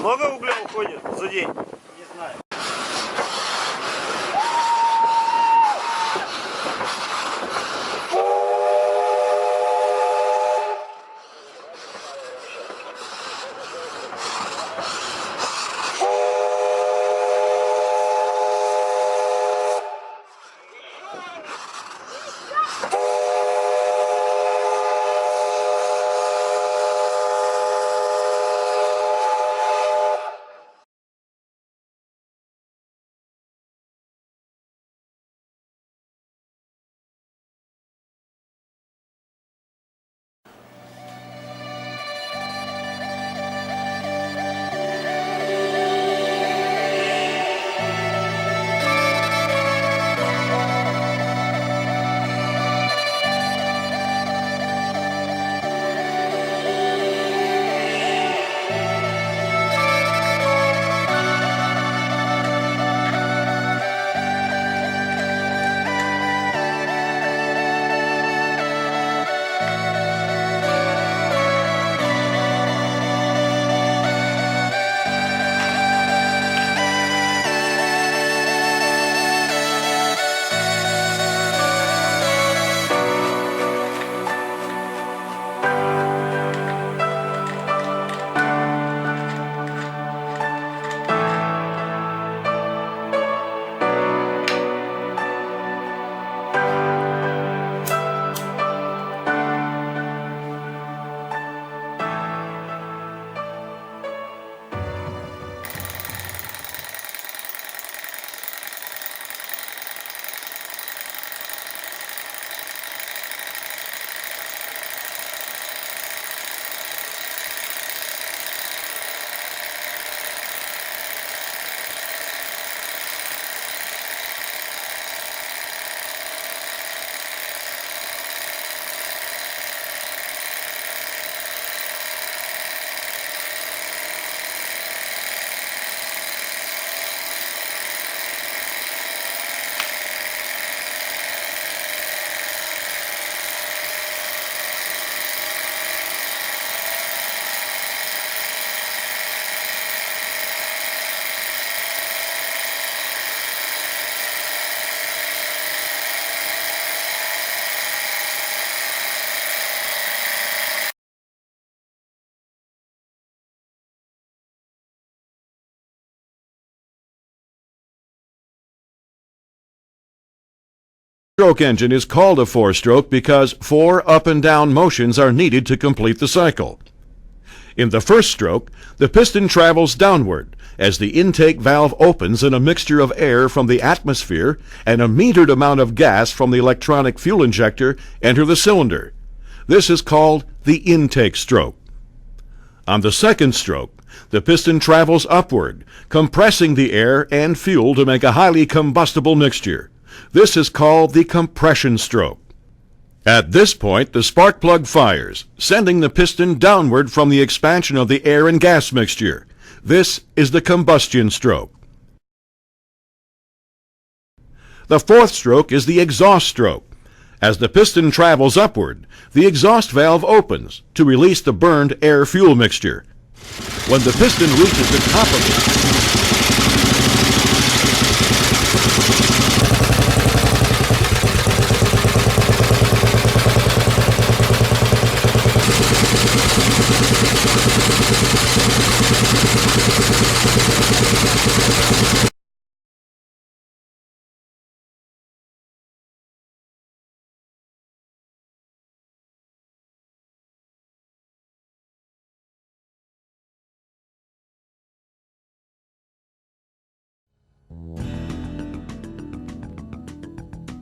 Много угля уходит за день? Не знаю. Stroke engine is called a four-stroke because 4 up and down motions are needed to complete the cycle. In the first stroke, the piston travels downward as the intake valve opens and a mixture of air from the atmosphere and a metered amount of gas from the electronic fuel injector enter the cylinder. This is called the intake stroke. On the second stroke, the piston travels upward, compressing the air and fuel to make a highly combustible mixture. This is called the compression stroke. At this point, the spark plug fires, sending the piston downward from the expansion of the air and gas mixture. This is the combustion stroke. The fourth stroke is the exhaust stroke. As the piston travels upward, the exhaust valve opens to release the burned air-fuel mixture. When the piston reaches the top of it,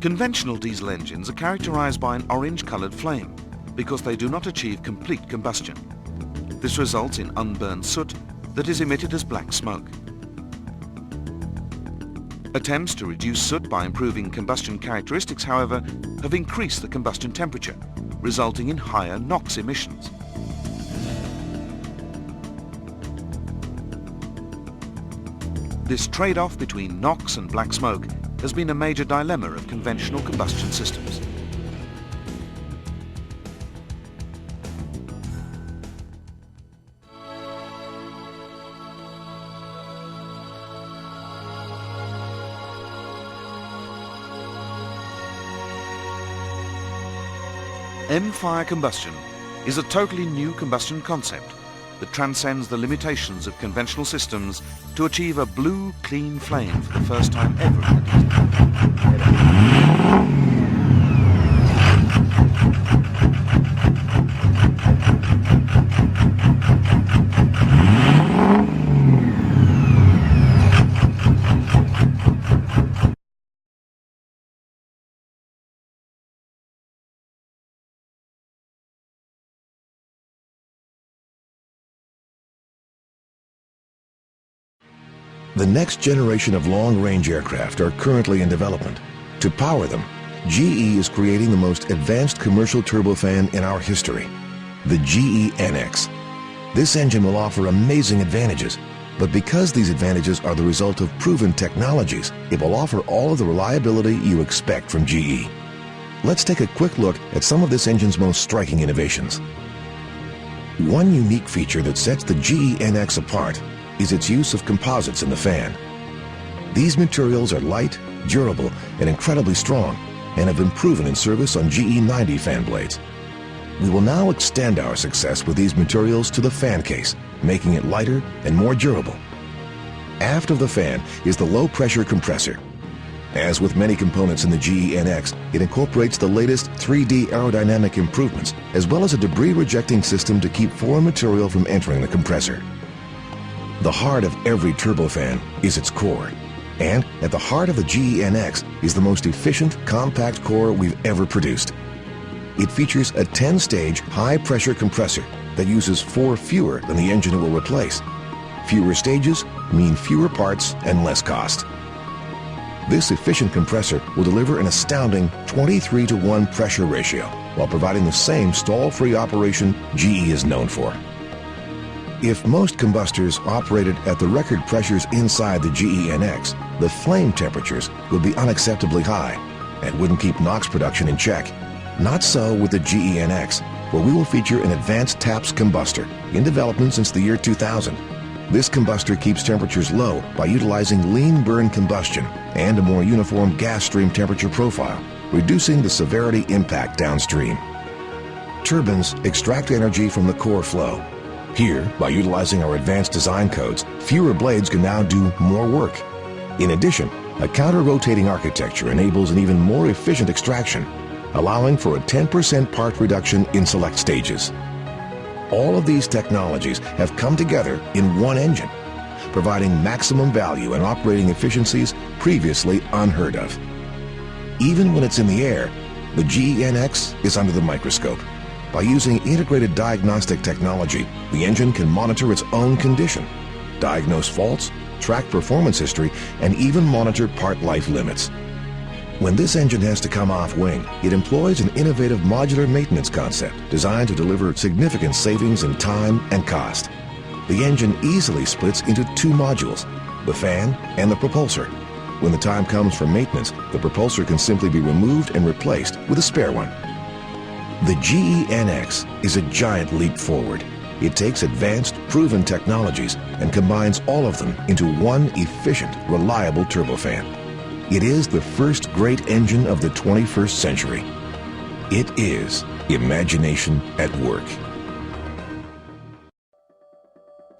Conventional diesel engines are characterized by an orange-colored flame because they do not achieve complete combustion. This results in unburned soot that is emitted as black smoke. Attempts to reduce soot by improving combustion characteristics, however, have increased the combustion temperature, resulting in higher NOx emissions. This trade-off between NOx and black smoke has been a major dilemma of conventional combustion systems. M-fire combustion is a totally new combustion concept that transcends the limitations of conventional systems to achieve a blue, clean flame for the first time ever in a diesel. The next generation of long-range aircraft are currently in development. To power them, GE is creating the most advanced commercial turbofan in our history, the GE NX. This engine will offer amazing advantages, but because these advantages are the result of proven technologies, it will offer all of the reliability you expect from GE. Let's take a quick look at some of this engine's most striking innovations. One unique feature that sets the GE NX apart is its use of composites in the fan. These materials are light, durable, and incredibly strong, and have been proven in service on GE 90 fan blades. We will now extend our success with these materials to the fan case, making it lighter and more durable. Aft of the fan is the low-pressure compressor. As with many components in the GE NX, it incorporates the latest 3D aerodynamic improvements, as well as a debris-rejecting system to keep foreign material from entering the compressor. The heart of every turbofan is its core, and at the heart of the GE NX is the most efficient, compact core we've ever produced. It features a 10-stage high-pressure compressor that uses 4 fewer than the engine it will replace. Fewer stages mean fewer parts and less cost. This efficient compressor will deliver an astounding 23-to-1 pressure ratio while providing the same stall-free operation GE is known for. If most combustors operated at the record pressures inside the GE NX, the flame temperatures would be unacceptably high and wouldn't keep NOx production in check. Not so with the GE NX, where we will feature an advanced TAPS combustor in development since the year 2000. This combustor keeps temperatures low by utilizing lean burn combustion and a more uniform gas stream temperature profile, reducing the severity impact downstream. Turbines extract energy from the core flow. Here, by utilizing our advanced design codes, fewer blades can now do more work. In addition, a counter-rotating architecture enables an even more efficient extraction, allowing for a 10% part reduction in select stages. All of these technologies have come together in one engine, providing maximum value and operating efficiencies previously unheard of. Even when it's in the air, the GE NX is under the microscope. By using integrated diagnostic technology, the engine can monitor its own condition, diagnose faults, track performance history, and even monitor part life limits. When this engine has to come off wing, it employs an innovative modular maintenance concept designed to deliver significant savings in time and cost. The engine easily splits into two modules, the fan and the propulsor. When the time comes for maintenance, the propulsor can simply be removed and replaced with a spare one. The GE NX is a giant leap forward. It takes advanced, proven technologies and combines all of them into one efficient, reliable turbofan. It is the first great engine of the 21st century. It is imagination at work.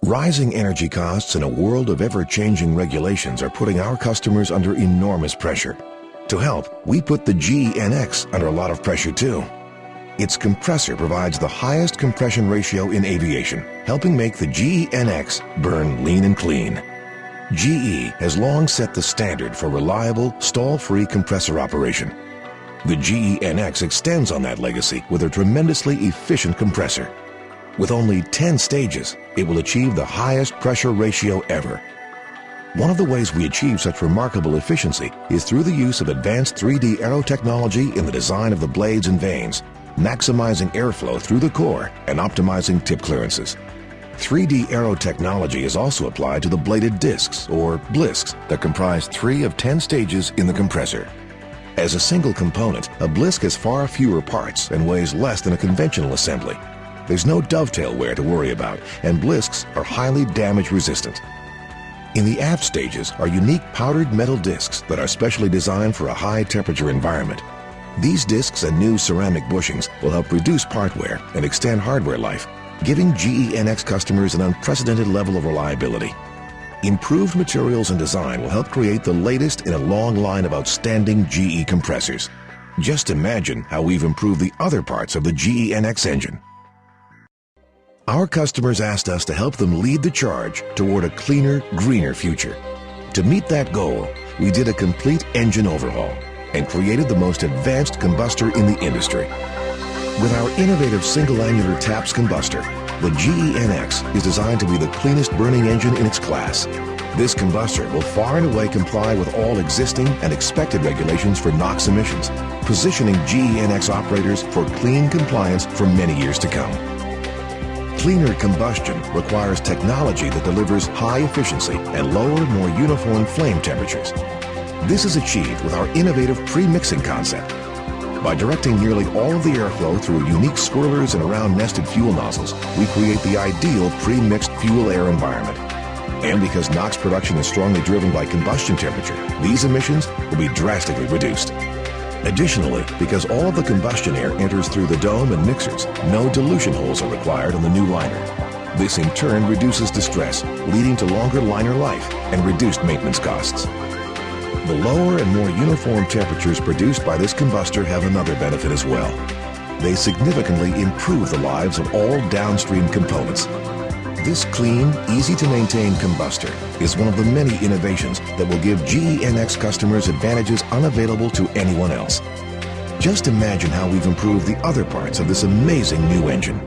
Rising energy costs in a world of ever-changing regulations are putting our customers under enormous pressure. To help, we put the GE NX under a lot of pressure too. Its compressor provides the highest compression ratio in aviation, helping make the GE NX burn lean and clean. GE has long set the standard for reliable, stall-free compressor operation. The GE NX extends on that legacy with a tremendously efficient compressor. With only 10 stages, it will achieve the highest pressure ratio ever. One of the ways we achieve such remarkable efficiency is through the use of advanced 3D aero technology in the design of the blades and vanes, maximizing airflow through the core and optimizing tip clearances. 3D aero technology is also applied to the bladed discs, or blisks, that comprise 3 of 10 stages in the compressor. As a single component, a blisk has far fewer parts and weighs less than a conventional assembly. There's no dovetail wear to worry about, and blisks are highly damage resistant. In the aft stages are unique powdered metal discs that are specially designed for a high temperature environment. These discs and new ceramic bushings will help reduce part wear and extend hardware life, giving GE NX customers an unprecedented level of reliability. Improved materials and design will help create the latest in a long line of outstanding GE compressors. Just imagine how we've improved the other parts of the GE NX engine. Our customers asked us to help them lead the charge toward a cleaner, greener future. To meet that goal, we did a complete engine overhaul and created the most advanced combustor in the industry. With our innovative single-annular TAPS combustor, the GE NX is designed to be the cleanest burning engine in its class. This combustor will far and away comply with all existing and expected regulations for NOx emissions, positioning GE NX operators for clean compliance for many years to come. Cleaner combustion requires technology that delivers high efficiency and lower, more uniform flame temperatures. This is achieved with our innovative pre-mixing concept. By directing nearly all of the airflow through unique swirlers and around nested fuel nozzles, we create the ideal pre-mixed fuel-air environment. And because NOx production is strongly driven by combustion temperature, these emissions will be drastically reduced. Additionally, because all of the combustion air enters through the dome and mixers, no dilution holes are required on the new liner. This in turn reduces distress, leading to longer liner life and reduced maintenance costs. The lower and more uniform temperatures produced by this combustor have another benefit as well. They significantly improve the lives of all downstream components. This clean, easy-to-maintain combustor is one of the many innovations that will give GE NX customers advantages unavailable to anyone else. Just imagine how we've improved the other parts of this amazing new engine.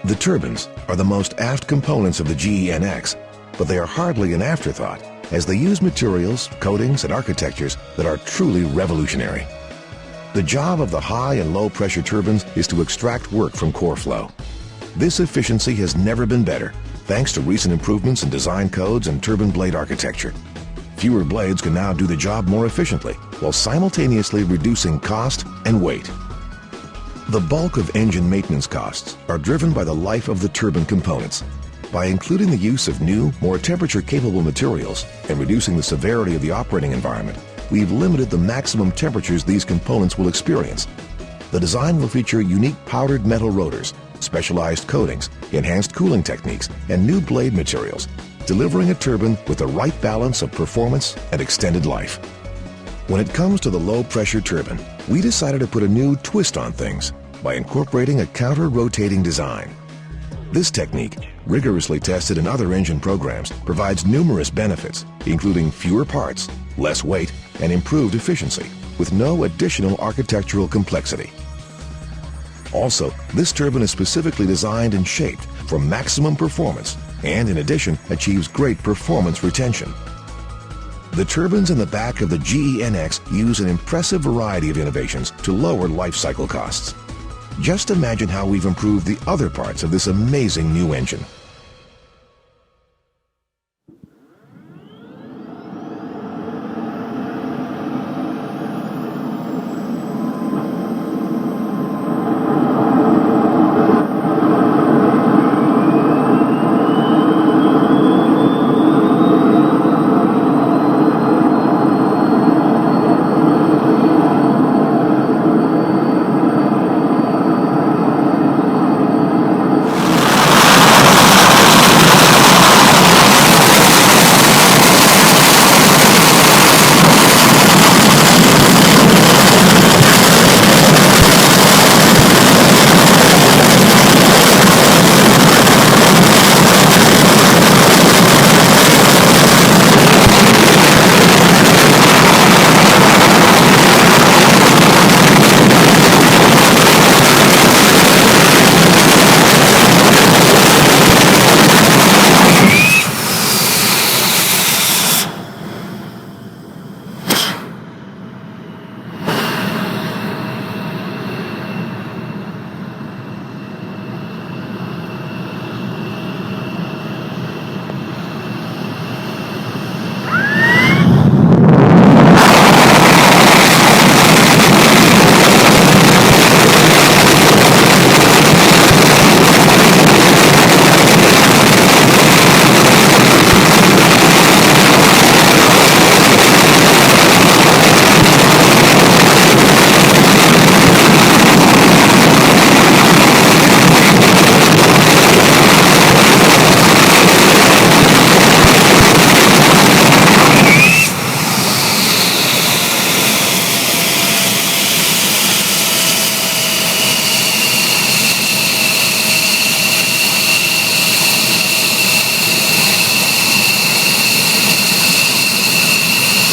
The turbines are the most aft components of the GE NX, but they are hardly an afterthought, as they use materials, coatings, and architectures that are truly revolutionary. The job of the high and low pressure turbines is to extract work from core flow. This efficiency has never been better, thanks to recent improvements in design codes and turbine blade architecture. Fewer blades can now do the job more efficiently, while simultaneously reducing cost and weight. The bulk of engine maintenance costs are driven by the life of the turbine components. By including the use of new, more temperature-capable materials and reducing the severity of the operating environment, we've limited the maximum temperatures these components will experience. The design will feature unique powdered metal rotors, specialized coatings, enhanced cooling techniques, and new blade materials, delivering a turbine with the right balance of performance and extended life. When it comes to the low-pressure turbine, we decided to put a new twist on things by incorporating a counter-rotating design. This technique, rigorously tested in other engine programs, provides numerous benefits, including fewer parts, less weight, and improved efficiency, with no additional architectural complexity. Also, this turbine is specifically designed and shaped for maximum performance, and in addition, achieves great performance retention. The turbines in the back of the GE NX use an impressive variety of innovations to lower life cycle costs. Just imagine how we've improved the other parts of this amazing new engine.